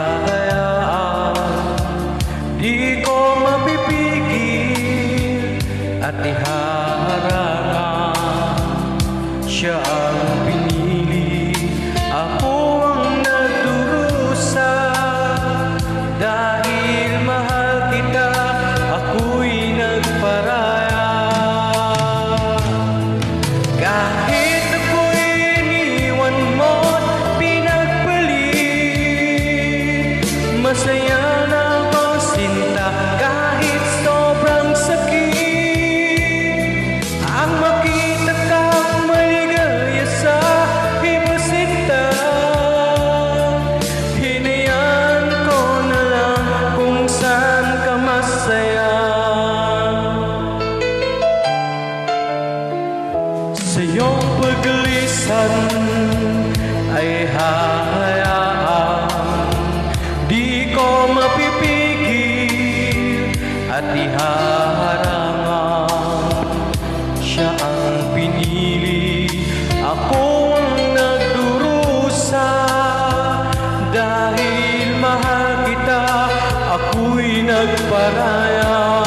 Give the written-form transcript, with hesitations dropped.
hahayaan, di ko mapipigil at ihaharangan. Siya ang pinili, ako ang nagdurusa. Dahil mahal kita, ako'y nagparaya. Kahit ako'y iniwan mo't pinagpalit, masaya na ako sinta kahit sobrang sakit. Ang makita kang maligaya sa iba sinta, hinayaan ko na lang kung saan ka masaya. Sa iyong paglisan ay hahayaan, di ko mapipigil at ihaharangan. Siya ang pinili, ako ang nagdurusa. Dahil mahal kita, ako'y nagparaya.